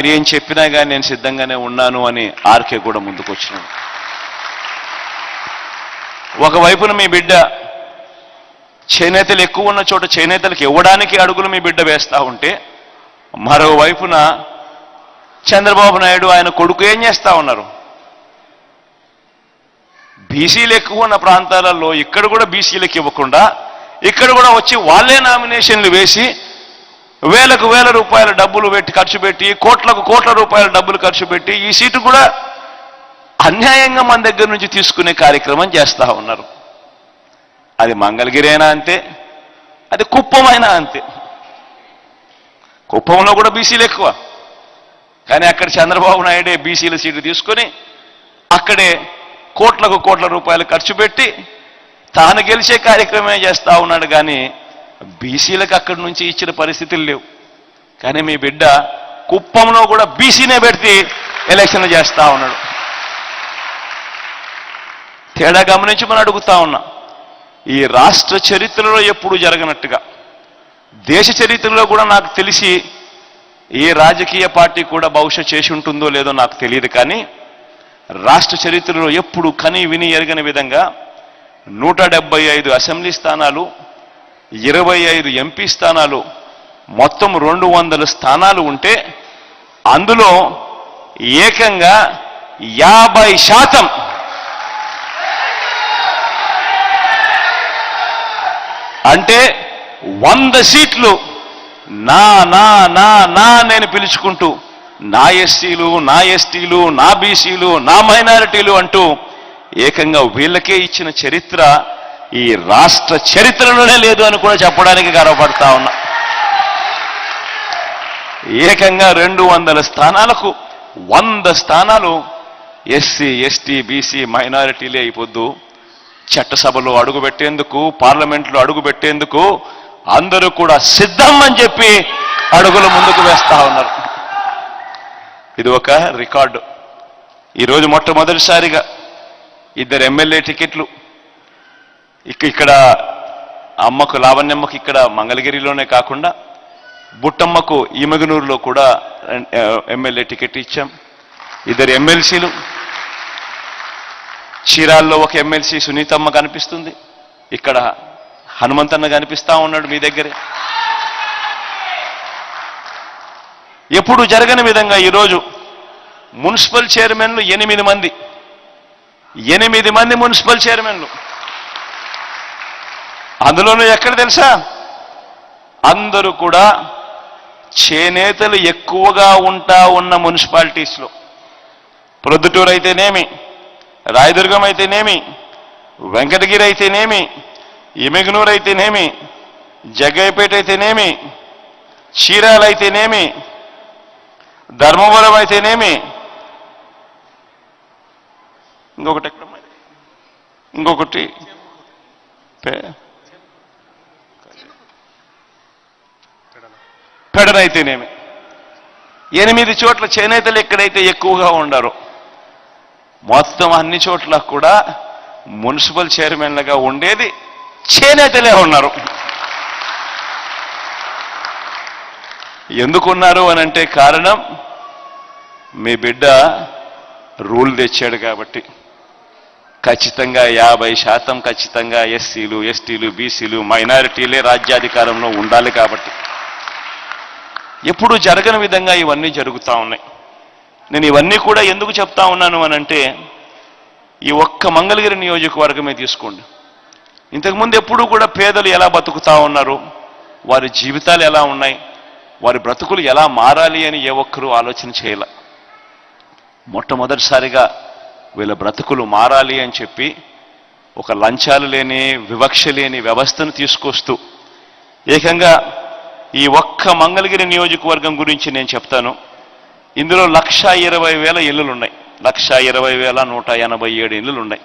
మీరు ఏం చెప్పినా కానీ నేను సిద్ధంగానే ఉన్నాను అని ఆర్కే కూడా ముందుకు వచ్చినాడు. ఒకవైపున మీ బిడ్డ చేనేతలు ఎక్కువ ఉన్న చోట చేనేతలకు ఇవ్వడానికి అడుగులు మీ బిడ్డ వేస్తూ ఉంటే, మరోవైపున చంద్రబాబు నాయుడు ఆయన కొడుకు ఏం చేస్తూ ఉన్నారు? బీసీలు ఎక్కువ ఉన్న ప్రాంతాలలో ఇక్కడ కూడా బీసీలకు ఇవ్వకుండా ఇక్కడ కూడా వచ్చి వాళ్ళే నామినేషన్లు వేసి వేలకు వేల రూపాయల డబ్బులు పెట్టి ఖర్చు పెట్టి కోట్లకు కోట్ల రూపాయల డబ్బులు ఖర్చు పెట్టి ఈ సీటు కూడా అన్యాయంగా మన దగ్గర నుంచి తీసుకునే కార్యక్రమం చేస్తూ ఉన్నారు. అది మంగళగిరి అయినా అంతే, అది కుప్పమైనా అంతే. కుప్పంలో కూడా బీసీలు ఎక్కువ, కానీ అక్కడ చంద్రబాబు నాయుడే బీసీల సీటు తీసుకొని అక్కడే కోట్లకు కోట్ల రూపాయలు ఖర్చు పెట్టి తాను గెలిచే కార్యక్రమమే చేస్తూ ఉన్నాడు. కానీ బీసీలకు అక్కడి నుంచి ఇచ్చిన పరిస్థితులు లేవు. కానీ మీ బిడ్డ కుప్పంలో కూడా బీసీనే పెడితే ఎలక్షన్లు చేస్తూ ఉన్నాడు. తేడా గమనించి మనం అడుగుతా ఉన్నా, ఈ రాష్ట్ర చరిత్రలో ఎప్పుడు జరగనట్టుగా, దేశ చరిత్రలో కూడా నాకు తెలిసి ఏ రాజకీయ పార్టీ కూడా బహుశా చేసి ఉంటుందో లేదో నాకు తెలియదు, కానీ రాష్ట్ర చరిత్రలో ఎప్పుడు కని విని ఎరగని విధంగా 175 అసెంబ్లీ స్థానాలు, 25 ఎంపీ స్థానాలు, మొత్తం 200 స్థానాలు ఉంటే అందులో ఏకంగా 50% అంటే 100 సీట్లు నా నా నా నా నేను పిలుచుకుంటూ నా ఎస్సీలు, నా ఎస్టీలు, నా బీసీలు, నా మైనారిటీలు అంటూ ఏకంగా వీళ్ళకే ఇచ్చిన చరిత్ర ఈ రాష్ట్ర చరిత్రలోనే లేదు అని కూడా చెప్పడానికి గర్వపడతా ఉన్నా. ఏకంగా 200 స్థానాలకు 100 స్థానాలు ఎస్సీ, ఎస్టీ, బీసీ, మైనారిటీలే అయిపోద్దు. చట్టసభలో అడుగుపెట్టేందుకు, పార్లమెంట్లో అడుగుపెట్టేందుకు అందరూ కూడా సిద్ధం అని చెప్పి అడుగులు ముందుకు వేస్తా ఉన్నారు. ఇది ఒక రికార్డు. ఈరోజు మొట్టమొదటిసారిగా 2 ఎమ్మెల్యే టికెట్లు ఇక్కడ అమ్మకు, లావణ్యమ్మకు ఇక్కడ మంగళగిరిలోనే కాకుండా బుట్టమ్మకు ఈమగనూరులో కూడా ఎమ్మెల్యే టికెట్ ఇచ్చాం. 2 ఎమ్మెల్సీలు, చీరాల్లో ఒక ఎమ్మెల్సీ సునీతమ్మ కనిపిస్తుంది, ఇక్కడ హనుమంతన్న కనిపిస్తా ఉన్నాడు మీ దగ్గరే. ఎప్పుడు జరగని విధంగా ఈరోజు మున్సిపల్ చైర్మన్లు 8 మంది, 8 మంది మున్సిపల్ చైర్మన్లు. అందులోనూ ఎక్కడ తెలుసా, అందరూ కూడా చేనేతలు ఎక్కువగా ఉన్న మున్సిపాలిటీస్లో. ప్రొద్దుటూరు అయితేనేమి, రాయదుర్గం అయితేనేమి, వెంకటగిరి అయితేనేమి, ఎమ్మిగనూరు అయితేనేమి, జగ్గయ్యపేట అయితేనేమి, చీరాల అయితేనేమి, ధర్మవరం అయితేనేమి, ఇంకొకటి పెడనైతేనేమి, 8 చోట్ల చేనేతలు ఎక్కడైతే ఎక్కువగా ఉండారో మొత్తం అన్ని చోట్ల కూడా మున్సిపల్ చైర్మన్లుగా ఉండేది చేనేతలే ఉన్నారు. ఎందుకున్నారు అని అంటే కారణం మీ బిడ్డ రూల్ తెచ్చాడు కాబట్టి. ఖచ్చితంగా 50% ఖచ్చితంగా ఎస్సీలు, ఎస్టీలు, బీసీలు, మైనారిటీలే రాజ్యాధికారంలో ఉండాలి కాబట్టి ఎప్పుడు జరగని విధంగా ఇవన్నీ జరుగుతూ ఉన్నాయి. నేను ఇవన్నీ కూడా ఎందుకు చెప్తా ఉన్నాను అనంటే, ఈ ఒక్క మంగళగిరి నియోజకవర్గమే తీసుకోండి. ఇంతకుముందు ఎప్పుడూ కూడా పేదలు ఎలా బతుకుతా ఉన్నారు, వారి జీవితాలు ఎలా ఉన్నాయి, వారి బ్రతుకులు ఎలా మారాలి అని ఏ ఒక్కరూ ఆలోచన చేయాల. మొట్టమొదటిసారిగా వీళ్ళ బ్రతుకులు మారాలి అని చెప్పి ఒక లంచాలు లేని, వివక్ష లేని వ్యవస్థను తీసుకొస్తూ ఏకంగా ఈ ఒక్క మంగళగిరి నియోజకవర్గం గురించి నేను చెప్తాను. ఇందులో 1,20,000 ఇళ్ళు ఉన్నాయి, 1,20,187 ఇళ్ళు ఉన్నాయి.